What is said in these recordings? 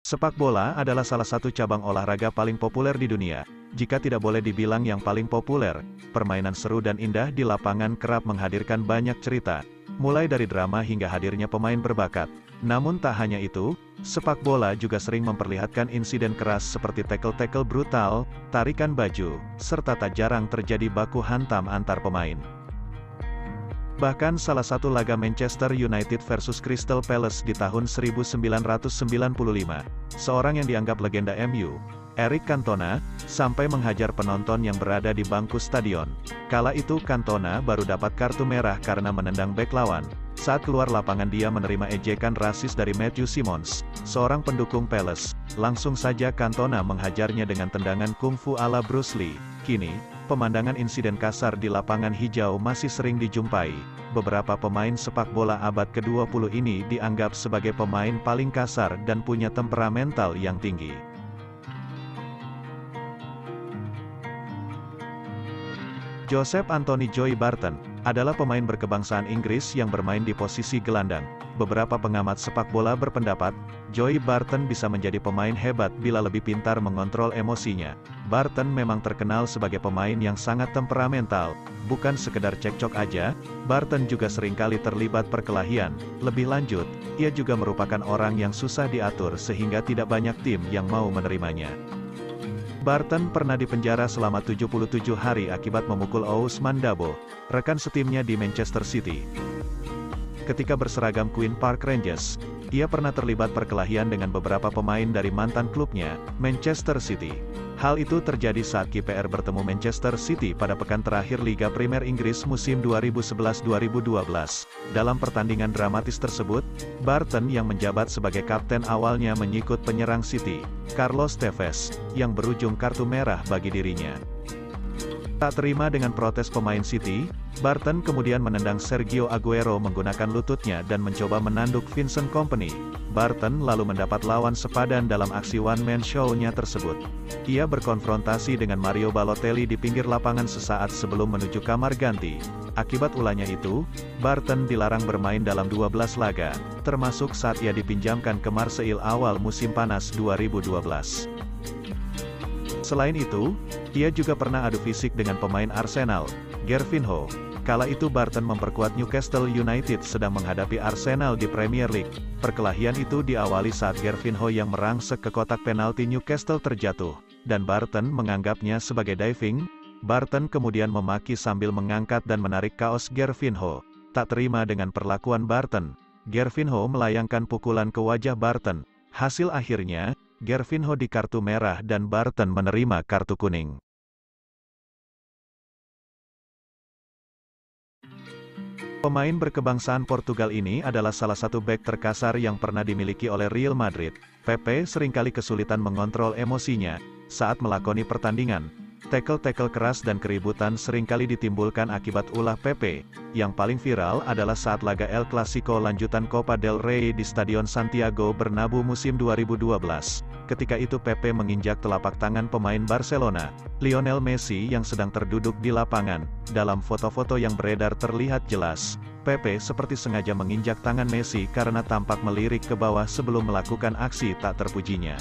Sepak bola adalah salah satu cabang olahraga paling populer di dunia. Jika tidak boleh dibilang yang paling populer, permainan seru dan indah di lapangan kerap menghadirkan banyak cerita, mulai dari drama hingga hadirnya pemain berbakat. Namun tak hanya itu, sepak bola juga sering memperlihatkan insiden keras seperti tackle-tackle brutal, tarikan baju, serta tak jarang terjadi baku hantam antar pemain. Bahkan salah satu laga Manchester United versus Crystal Palace di tahun 1995, seorang yang dianggap legenda MU, Eric Cantona, sampai menghajar penonton yang berada di bangku stadion. Kala itu Cantona baru dapat kartu merah karena menendang bek lawan. Saat keluar lapangan dia menerima ejekan rasis dari Matthew Simmons, seorang pendukung Palace. Langsung saja Cantona menghajarnya dengan tendangan kungfu ala Bruce Lee. Kini, pemandangan insiden kasar di lapangan hijau masih sering dijumpai. Beberapa pemain sepak bola abad ke-20 ini dianggap sebagai pemain paling kasar dan punya temperamental yang tinggi. Joseph Anthony Joey Barton adalah pemain berkebangsaan Inggris yang bermain di posisi gelandang. Beberapa pengamat sepak bola berpendapat, Joey Barton bisa menjadi pemain hebat bila lebih pintar mengontrol emosinya. Barton memang terkenal sebagai pemain yang sangat temperamental. Bukan sekedar cekcok aja, Barton juga seringkali terlibat perkelahian. Lebih lanjut, ia juga merupakan orang yang susah diatur sehingga tidak banyak tim yang mau menerimanya. Barton pernah dipenjara selama 77 hari akibat memukul Ousmane Dabo, rekan setimnya di Manchester City. Ketika berseragam Queen Park Rangers, ia pernah terlibat perkelahian dengan beberapa pemain dari mantan klubnya, Manchester City. Hal itu terjadi saat KPR bertemu Manchester City pada pekan terakhir Liga Premier Inggris musim 2011-2012. Dalam pertandingan dramatis tersebut, Barton yang menjabat sebagai kapten awalnya menyikut penyerang City, Carlos Tevez, yang berujung kartu merah bagi dirinya. Tak terima dengan protes pemain City, Barton kemudian menendang Sergio Aguero menggunakan lututnya dan mencoba menanduk Vincent Kompany. Barton lalu mendapat lawan sepadan dalam aksi one-man show-nya tersebut. Ia berkonfrontasi dengan Mario Balotelli di pinggir lapangan sesaat sebelum menuju kamar ganti. Akibat ulahnya itu, Barton dilarang bermain dalam 12 laga, termasuk saat ia dipinjamkan ke Marseille awal musim panas 2012. Selain itu, ia juga pernah adu fisik dengan pemain Arsenal, Gervinho. Kala itu Barton memperkuat Newcastle United sedang menghadapi Arsenal di Premier League. Perkelahian itu diawali saat Gervinho yang merangsek ke kotak penalti Newcastle terjatuh, dan Barton menganggapnya sebagai diving. Barton kemudian memaki sambil mengangkat dan menarik kaos Gervinho. Tak terima dengan perlakuan Barton, Gervinho melayangkan pukulan ke wajah Barton. Hasil akhirnya, Gervinho di kartu merah dan Barton menerima kartu kuning. Pemain berkebangsaan Portugal ini adalah salah satu bek terkasar yang pernah dimiliki oleh Real Madrid. Pepe seringkali kesulitan mengontrol emosinya saat melakoni pertandingan. Tackle-tackle keras dan keributan seringkali ditimbulkan akibat ulah Pepe. Yang paling viral adalah saat laga El Clasico lanjutan Copa del Rey di Stadion Santiago Bernabeu musim 2012. Ketika itu Pepe menginjak telapak tangan pemain Barcelona, Lionel Messi yang sedang terduduk di lapangan. Dalam foto-foto yang beredar terlihat jelas, Pepe seperti sengaja menginjak tangan Messi karena tampak melirik ke bawah sebelum melakukan aksi tak terpujinya.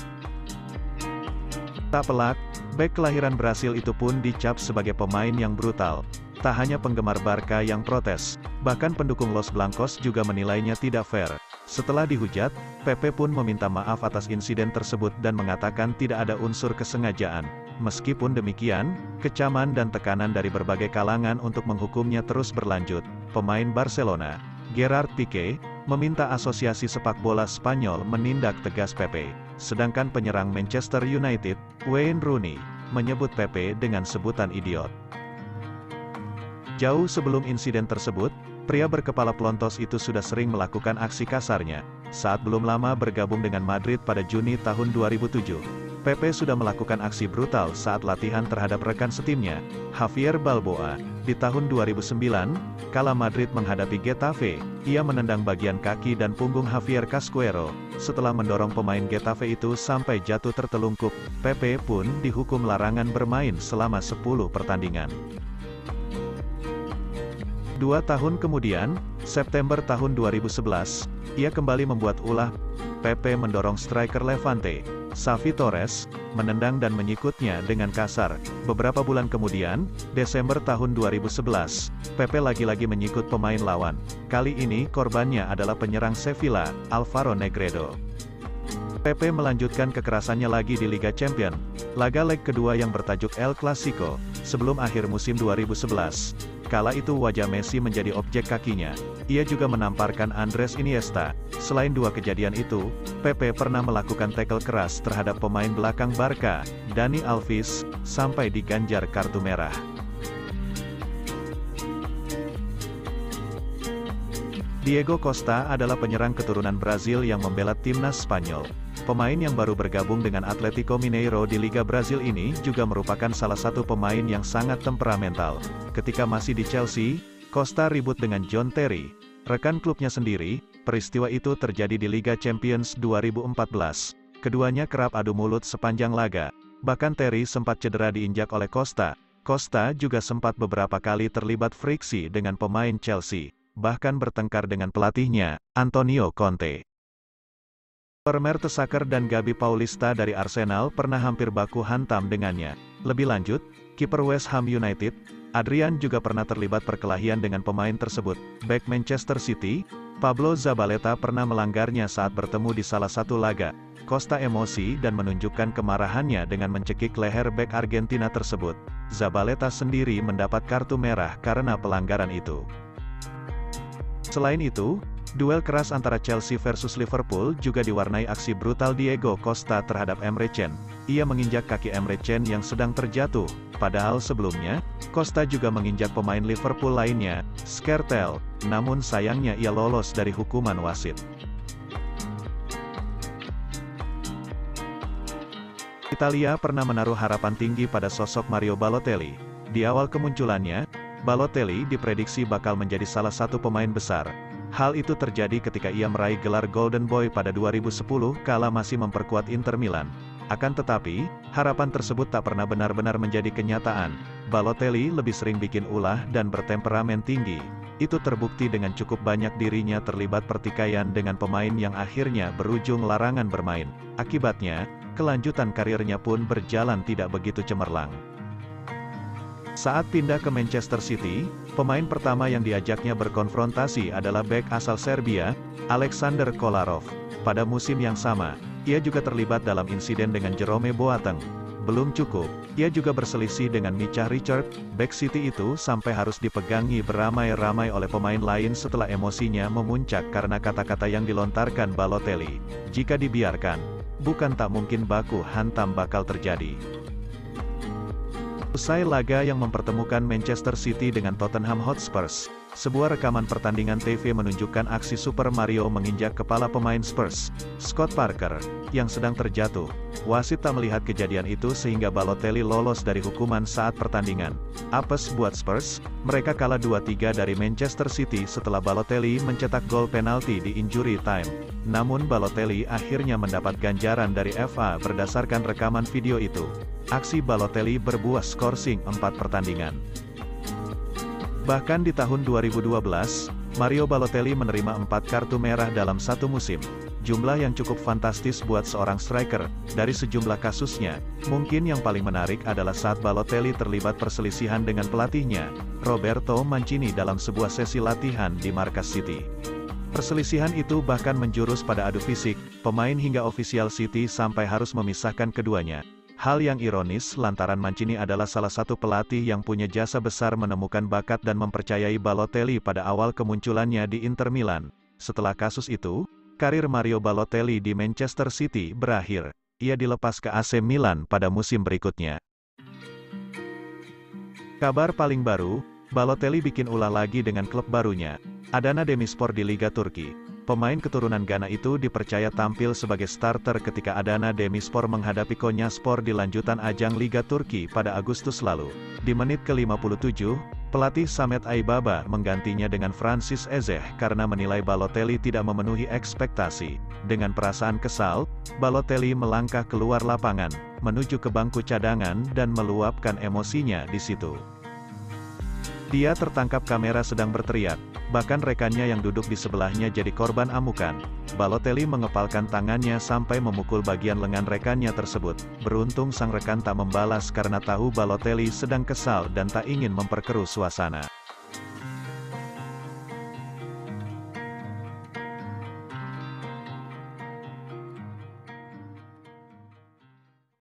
Tak pelak, bek kelahiran Brasil itu pun dicap sebagai pemain yang brutal. Tak hanya penggemar Barca yang protes, bahkan pendukung Los Blancos juga menilainya tidak fair. Setelah dihujat, Pepe pun meminta maaf atas insiden tersebut dan mengatakan tidak ada unsur kesengajaan. Meskipun demikian, kecaman dan tekanan dari berbagai kalangan untuk menghukumnya terus berlanjut. Pemain Barcelona, Gerard Piqué, meminta Asosiasi Sepak Bola Spanyol menindak tegas Pepe. Sedangkan penyerang Manchester United, Wayne Rooney, menyebut Pepe dengan sebutan idiot. Jauh sebelum insiden tersebut, pria berkepala pelontos itu sudah sering melakukan aksi kasarnya. Saat belum lama bergabung dengan Madrid pada Juni tahun 2007, Pepe sudah melakukan aksi brutal saat latihan terhadap rekan setimnya, Javier Balboa. Di tahun 2009, kala Madrid menghadapi Getafe, ia menendang bagian kaki dan punggung Javier Casquero. Setelah mendorong pemain Getafe itu sampai jatuh tertelungkup, Pepe pun dihukum larangan bermain selama 10 pertandingan. 2 tahun kemudian, September tahun 2011, ia kembali membuat ulah. Pepe mendorong striker Levante, Xavi Torres, menendang dan menyikutnya dengan kasar. Beberapa bulan kemudian, Desember tahun 2011, Pepe lagi-lagi menyikut pemain lawan. Kali ini korbannya adalah penyerang Sevilla, Alvaro Negredo. Pepe melanjutkan kekerasannya lagi di Liga Champions, laga leg kedua yang bertajuk El Clasico, sebelum akhir musim 2011. Kala itu wajah Messi menjadi objek kakinya. Ia juga menamparkan Andres Iniesta. Selain dua kejadian itu, Pepe pernah melakukan tackle keras terhadap pemain belakang Barca, Dani Alves, sampai diganjar kartu merah. Diego Costa adalah penyerang keturunan Brazil yang membela timnas Spanyol. Pemain yang baru bergabung dengan Atlético Mineiro di Liga Brazil ini juga merupakan salah satu pemain yang sangat temperamental. Ketika masih di Chelsea, Costa ribut dengan John Terry, rekan klubnya sendiri. Peristiwa itu terjadi di Liga Champions 2014. Keduanya kerap adu mulut sepanjang laga. Bahkan Terry sempat cedera diinjak oleh Costa. Costa juga sempat beberapa kali terlibat friksi dengan pemain Chelsea, bahkan bertengkar dengan pelatihnya, Antonio Conte. Per Mertesacker dan Gabi Paulista dari Arsenal pernah hampir baku hantam dengannya. Lebih lanjut, kiper West Ham United, Adrian juga pernah terlibat perkelahian dengan pemain tersebut. Bek Manchester City, Pablo Zabaleta pernah melanggarnya saat bertemu di salah satu laga. Costa emosi dan menunjukkan kemarahannya dengan mencekik leher bek Argentina tersebut. Zabaleta sendiri mendapat kartu merah karena pelanggaran itu. Selain itu, duel keras antara Chelsea versus Liverpool juga diwarnai aksi brutal Diego Costa terhadap Emre Can. Ia menginjak kaki Emre Can yang sedang terjatuh, padahal sebelumnya, Costa juga menginjak pemain Liverpool lainnya, Skrtel, namun sayangnya ia lolos dari hukuman wasit. Italia pernah menaruh harapan tinggi pada sosok Mario Balotelli. Di awal kemunculannya, Balotelli diprediksi bakal menjadi salah satu pemain besar. Hal itu terjadi ketika ia meraih gelar Golden Boy pada 2010 kala masih memperkuat Inter Milan. Akan tetapi, harapan tersebut tak pernah benar-benar menjadi kenyataan. Balotelli lebih sering bikin ulah dan bertemperamen tinggi. Itu terbukti dengan cukup banyak dirinya terlibat pertikaian dengan pemain yang akhirnya berujung larangan bermain. Akibatnya, kelanjutan karirnya pun berjalan tidak begitu cemerlang. Saat pindah ke Manchester City, pemain pertama yang diajaknya berkonfrontasi adalah bek asal Serbia, Alexander Kolarov. Pada musim yang sama, ia juga terlibat dalam insiden dengan Jerome Boateng. Belum cukup, ia juga berselisih dengan Micah Richard. Bek City itu sampai harus dipegangi beramai-ramai oleh pemain lain setelah emosinya memuncak karena kata-kata yang dilontarkan Balotelli. Jika dibiarkan, bukan tak mungkin baku hantam bakal terjadi. Usai laga yang mempertemukan Manchester City dengan Tottenham Hotspur, sebuah rekaman pertandingan TV menunjukkan aksi Super Mario menginjak kepala pemain Spurs, Scott Parker, yang sedang terjatuh. Wasit tak melihat kejadian itu sehingga Balotelli lolos dari hukuman saat pertandingan. Apes buat Spurs, mereka kalah 2-3 dari Manchester City setelah Balotelli mencetak gol penalti di injury time. Namun Balotelli akhirnya mendapat ganjaran dari FA berdasarkan rekaman video itu. Aksi Balotelli berbuah skorsing 4 pertandingan. Bahkan di tahun 2012, Mario Balotelli menerima 4 kartu merah dalam satu musim. Jumlah yang cukup fantastis buat seorang striker. Dari sejumlah kasusnya, mungkin yang paling menarik adalah saat Balotelli terlibat perselisihan dengan pelatihnya, Roberto Mancini dalam sebuah sesi latihan di markas City. Perselisihan itu bahkan menjurus pada adu fisik, pemain hingga ofisial City sampai harus memisahkan keduanya. Hal yang ironis lantaran Mancini adalah salah satu pelatih yang punya jasa besar menemukan bakat dan mempercayai Balotelli pada awal kemunculannya di Inter Milan. Setelah kasus itu, karir Mario Balotelli di Manchester City berakhir. Ia dilepas ke AC Milan pada musim berikutnya. Kabar paling baru, Balotelli bikin ulah lagi dengan klub barunya, Adana Demirspor di Liga Turki. Pemain keturunan Ghana itu dipercaya tampil sebagai starter ketika Adana Demirspor menghadapi Konyaspor di lanjutan ajang Liga Turki pada Agustus lalu. Di menit ke-57, pelatih Samet Aibaba menggantinya dengan Francis Eze karena menilai Balotelli tidak memenuhi ekspektasi. Dengan perasaan kesal, Balotelli melangkah keluar lapangan, menuju ke bangku cadangan dan meluapkan emosinya di situ. Dia tertangkap kamera sedang berteriak, bahkan rekannya yang duduk di sebelahnya jadi korban amukan. Balotelli mengepalkan tangannya sampai memukul bagian lengan rekannya tersebut. Beruntung sang rekan tak membalas karena tahu Balotelli sedang kesal dan tak ingin memperkeruh suasana.